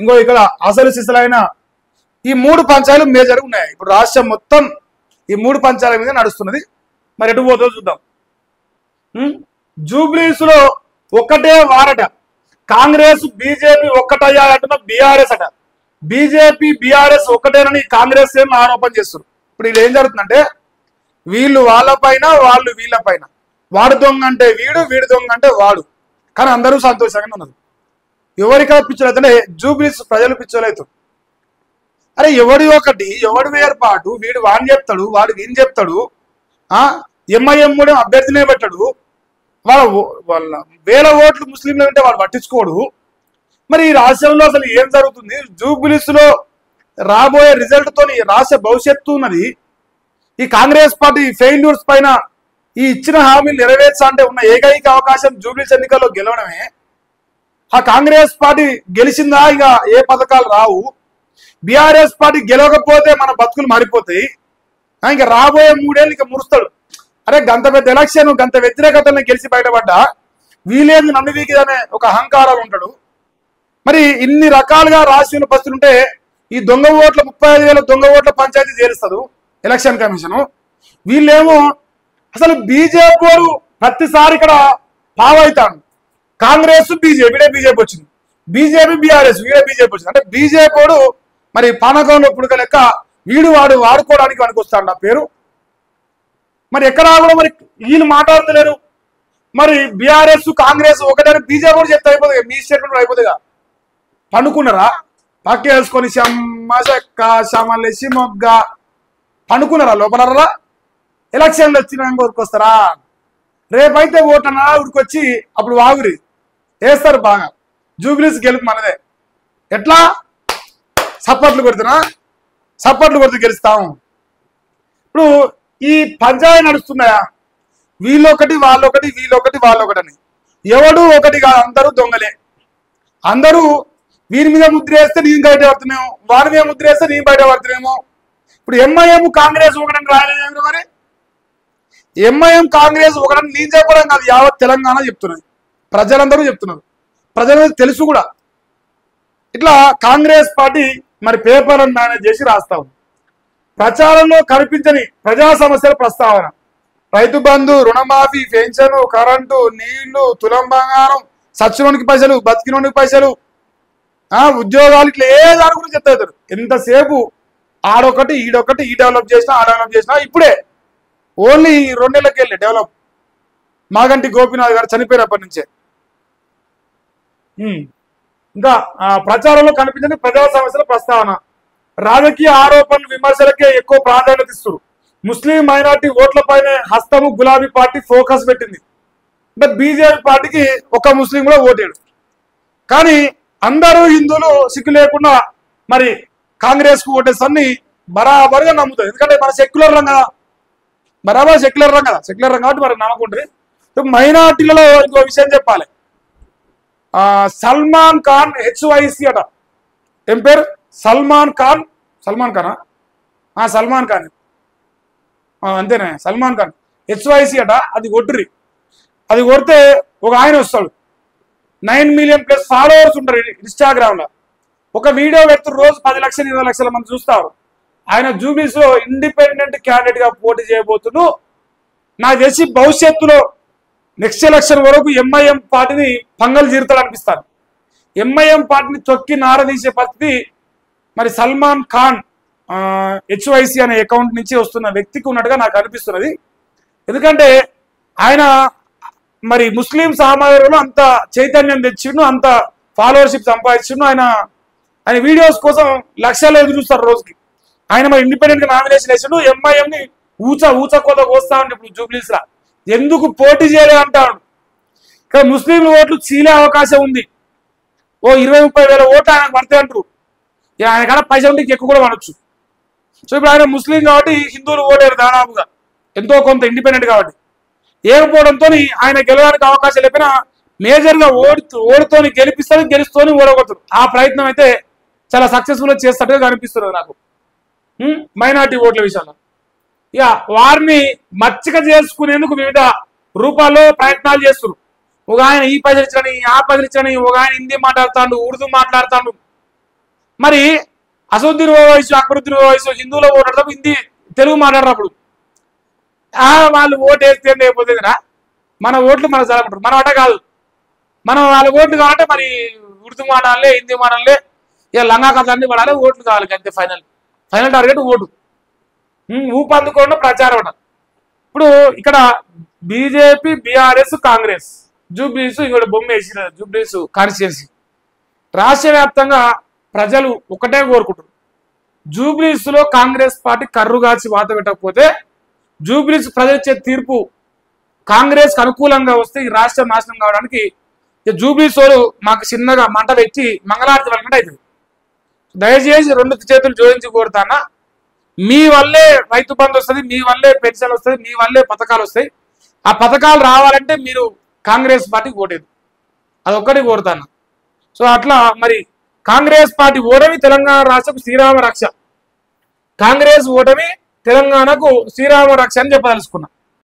ఇంకో ఇక్కడ అసలు సిసలైన ఈ 3 పంచాయలు మేజర్ ఉన్నాయి. ఇప్పుడు రాష్ట్రం మొత్తం ఈ 3 పంచాయల మీద నడుస్తున్నది. మరి ఎటు పోతుందో చూద్దాం. జూబ్లీస్ లో ఒక్కటే వారట, కాంగ్రెస్ బీజేపీ ఒక్కటయ్యాలంటున్న బీఆర్ఎస్ అట. బీజేపీ బీఆర్ఎస్ ఒక్కటేనని కాంగ్రెస్ ఏం ఆరోపణ చేస్తున్నారు. ఇప్పుడు ఇది ఏం జరుగుతుందంటే వీళ్ళు వాళ్ళ పైన వాళ్ళు వీళ్ళ పైన, వాడు దొంగ అంటే వీడు, వీడు దొంగ అంటే వాడు, కానీ అందరూ సంతోషంగానే ఉన్నారు. ఎవరికా పిచ్చోలు అవుతుంటే జూబ్లీస్ ప్రజలు పిచ్చోలు అవుతారు. అరే ఎవడి ఒకటి ఎవడు వేర్పాటు, వీడు వాడిని చెప్తాడు, వాడు వీని చెప్తాడు. ఎంఐఎం కూడా అభ్యర్థినే పెట్టాడు. వాళ్ళ వేల ఓట్లు ముస్లింలు ఉంటే వాడు పట్టించుకోడు. మరి ఈ రాష్ట్రంలో అసలు ఏం జరుగుతుంది? జూబ్లీస్ లో రాబోయే రిజల్ట్ తోని రాష్ట్ర భవిష్యత్తు ఉన్నది. ఈ కాంగ్రెస్ పార్టీ ఫెయిల్యూర్స్ పైన ఈ ఇచ్చిన హామీలు నెరవేర్చాలంటే ఉన్న ఏకైక అవకాశం జూబ్లీస్ ఎన్నికల్లో గెలవడమే. ఆ కాంగ్రెస్ పార్టీ గెలిచిందా ఇక ఏ పథకాలు రావు. బీఆర్ఎస్ పార్టీ గెలవకపోతే మన బతుకులు మారిపోతాయి. ఇంకా రాబోయే 3 ఏళ్ళు ఇక మురుస్తాడు. అరే గంత పెద్ద ఎలక్షన్, గంత వ్యతిరేకతలను గెలిచి బయటపడ్డా వీలేంది నన్ను వీకిదనే ఒక అహంకారాలు ఉంటాడు. మరి ఇన్ని రకాలుగా రాష్ట్రీయ పరిస్థితులు ఉంటే ఈ దొంగ ఓట్ల 35,000 దొంగ ఓట్ల పంచాయతీ చేరుస్తారు ఎలక్షన్ కమిషన్. వీళ్ళేమో అసలు బీజేపీ వారు ప్రతిసారి ఇక్కడ పావైతాడు. కాంగ్రెస్ బీజేపీ వచ్చింది, బీజేపీ బీఆర్ఎస్ వీడే బీజేపీ వచ్చింది. అంటే బీజేపీ వాడు మరి పానకంలో పుడక లెక్క వీడు వాడు వాడుకోవడానికి పనికొస్తాడు ఆ పేరు. మరి ఎక్కడా కూడా మరి వీళ్ళు మాట్లాడతలేరు. మరి బీఆర్ఎస్ కాంగ్రెస్ ఒకటే బీజేపీ కూడా చెప్తే అయిపోతుంది, మీ స్టేట్మెంట్ అయిపోతుందిగా. పండుకున్నారా పక్క వేసుకొని శమ్మ చెక్క శమలేసి మొగ్గ పండుకున్నారా లోపల? ఎలక్షన్లు వచ్చిన ఊరికొస్తారా? రేపైతే ఓటనా ఊరికొచ్చి అప్పుడు వాగురి వేస్తారు బాగా. జూబ్లీస్ గెలుపు మనదే. ఎట్లా సప్పట్లు కొడుతున్నా, సప్పట్లు కొడుతూ గెలుస్తాం. ఇప్పుడు ఈ పంచాయతీ నడుస్తున్నాయా? వీళ్ళొకటి వాళ్ళొకటి వీళ్ళొకటి వాళ్ళొకటి అని. ఎవడు ఒకటి కాదు, అందరూ దొంగలే. అందరూ వీరి మీద ముద్ర వేస్తే నేను బయట పడుతున్నాము, వారి మీద ముద్ర వేస్తే నేను బయట పడుతున్నామో. ఇప్పుడు ఎంఐఎం కాంగ్రెస్ ఒకటని రాయలేదు. మరి ఎంఐఎం కాంగ్రెస్ ఒకటని నేను చెప్పడం కాదు, యావత్ తెలంగాణ చెప్తున్నది, ప్రజలందరూ చెప్తున్నారు, ప్రజలకు తెలుసు కూడా. ఇట్లా కాంగ్రెస్ పార్టీ మరి పేపర్లను మేనేజ్ చేసి రాస్తా ఉంది. ప్రచారంలో కనిపించని ప్రజా సమస్యల ప్రస్తావన, రైతు బంధు, రుణమాఫీ, పెన్షన్, కరెంటు, నీళ్లు, తులం బంగారం, సచ్చినోనికి పైసలు, బతికినోనికి పైసలు, ఉద్యోగాలు, ఇట్లా ఏ దాని గురించి చెప్తారు. ఎంతసేపు ఆడొకటి ఈడొకటి, ఈ డెవలప్ చేసినా ఆ డెవలప్ చేసినా. ఇప్పుడే ఓన్లీ 2 నెలలకి వెళ్ళి డెవలప్. మాగంటి గోపీనాథ్ గారు చనిపోయినప్పటి నుంచే. ఇంకా ప్రచారంలో కనిపించని ప్రజా సమస్యల ప్రస్తావన, రాజకీయ ఆరోపణలు విమర్శలకే ఎక్కువ ప్రాధాన్యత ఇస్తారు. ముస్లిం మైనార్టీ ఓట్లపైనే హస్తము గులాబీ పార్టీ ఫోకస్ పెట్టింది. అంటే బీజేపీ పార్టీకి ఒక ముస్లిం కూడా ఓటేడు. కానీ అందరూ హిందువులు సిగ్గు లేకుండా మరి కాంగ్రెస్ కు ఓటేస్తాన్ని బరాబరుగా నమ్ముతారు. ఎందుకంటే మన సెక్యులర్ రం కదా, బరాబర్ సెక్యులర్ రం కదా, సెక్యులర్ రం కాబట్టి మరి నమ్మకుంటుంది. మైనార్టీలలో ఇంకో విషయం చెప్పాలి. సల్మాన్ ఖాన్ HYC అట. ఏం పేరు? సల్మాన్ ఖాన్. సల్మాన్ ఖానా? సల్మాన్ ఖాన్ అంతేనే, సల్మాన్ ఖాన్ HYC అట. అది కొట్టుర్రి. అది కొడితే ఒక ఆయన వస్తాడు, 9 మిలియన్ ప్లస్ ఫాలోవర్స్ ఉంటారు ఇన్స్టాగ్రామ్ లో. ఒక వీడియో పెడుతూ రోజు 10 లక్షలు 20 లక్షల మంది చూస్తారు. ఆయన జూబ్లీస్ లో ఇండిపెండెంట్ క్యాండిడేట్ గా పోటీ చేయబోతుడు. నాకు తెలిసి భవిష్యత్తులో నెక్స్ట్ ఎలక్షన్ వరకు ఎంఐఎం పార్టీని పంగలు జీరుతాడు అనిపిస్తారు. ఎంఐఎం పార్టీని తొక్కి నారదీసే పరిస్థితి మరి సల్మాన్ ఖాన్ HYC అనే అకౌంట్ నుంచి వస్తున్న వ్యక్తికి ఉన్నట్టుగా నాకు అనిపిస్తున్నది. ఎందుకంటే ఆయన మరి ముస్లిం సమాజంలో అంత చైతన్యం తెచ్చిండు, అంత ఫాలోవర్షిప్ సంపాదించిండు. ఆయన వీడియోస్ కోసం లక్షలు ఎదురు చూస్తారు రోజుకి. ఆయన మరి ఇండిపెండెంట్ గా నామినేషన్ వేసిండు. ఎంఐఎం ని ఊచకోత కోస్తా ఉంటే ఇప్పుడు జూబ్లీస్ లా ఎందుకు పోటీ చేయలేదు అంటాడు. ఇక్కడ ముస్లింల ఓట్లు చీలే అవకాశం ఉంది. ఓ 20-30 వేల ఓట్లు ఆయనకు పడతాయి అంటారు. ఆయన కన్నా పైసా ఉంటే ఎక్కువ కూడా పడవచ్చు. సో ఇప్పుడు ఆయన ముస్లిం కాబట్టి హిందువులు ఓటారు దాదాపుగా ఎంతో కొంత ఇండిపెండెంట్ కాబట్టి. ఏకపోవడంతో ఆయన గెలవడానికి అవకాశం లేకపోయినా మేజర్ గా ఓడితోని గెలిపిస్తారు, గెలుస్తూనే ఓడగొడతారు. ఆ ప్రయత్నం అయితే చాలా సక్సెస్ఫుల్ గా చేస్తట్టుగా కనిపిస్తున్నది నాకు మైనార్టీ ఓట్ల విషయంలో. ఇక వారిని మచ్చిక చేసుకునేందుకు వివిధ రూపాల్లో ప్రయత్నాలు చేస్తున్నారు. ఒక ఆయన ఈ పైసలు ఇచ్చని, ఆ పైసలు ఇచ్చని, ఒక ఆయన హిందీ మాట్లాడుతాడు, ఉర్దూ మాట్లాడుతాడు. మరి అసదుద్దీన్ ఓవైసీ అక్బరుద్దీన్ ఓవైసీ హిందువులో ఓటాడతాం, హిందీ తెలుగు మాట్లాడేటప్పుడు వాళ్ళు ఓటు వేస్తే లేకపోతేరా మన ఓట్లు మనకు చదవకుంటారు. మనం అట కాదు, మనం వాళ్ళ ఓట్లు కావాలంటే మరి ఉర్దూ మాట్లాడాలి, హిందీ మాట్లాడాలి, ఇక లంగా కథలన్నీ పడాలి, ఓట్లు కావాలి అంతే. Final target vote. ఊపు అందుకోవడం ప్రచారం అంట. ఇప్పుడు ఇక్కడ బీజేపీ, బీఆర్ఎస్, కాంగ్రెస్, జూబ్లీస్ ఇంకోటి బొమ్మ వేసిన జూబ్లీస్ కాన్స్టిట్యున్సీ రాష్ట్ర వ్యాప్తంగా ప్రజలు ఒకటే కోరుకుంటారు. జూబ్లీస్ లో కాంగ్రెస్ పార్టీ కర్రుగాచి వాత పెట్టకపోతే జూబ్లీస్ ప్రజలిచ్చే తీర్పు కాంగ్రెస్ అనుకూలంగా వస్తే ఈ రాష్ట్రం నాశనం కావడానికి జూబ్లీస్ వాళ్ళు మాకు చిన్నగా మంట పెట్టి మంగళారతి వెళ్ళకుండా అవుతుంది. దయచేసి 2 చేతులు జోడించి కోరుతానా, మీ వల్లే రైతు బంధు వస్తుంది, మీ వల్లే పెన్షన్ వస్తుంది, మీ వల్లే పథకాలు వస్తాయి. ఆ పథకాలు రావాలంటే మీరు కాంగ్రెస్ పార్టీకి ఓటేది, అదొక్కటి కోరుతాను. సో అట్లా మరి కాంగ్రెస్ పార్టీ ఓటమి తెలంగాణ రాష్ట్రకు శ్రీరామ రక్ష, కాంగ్రెస్ ఓటమి తెలంగాణకు శ్రీరామ రక్ష అని చెప్పదలుచుకున్నా.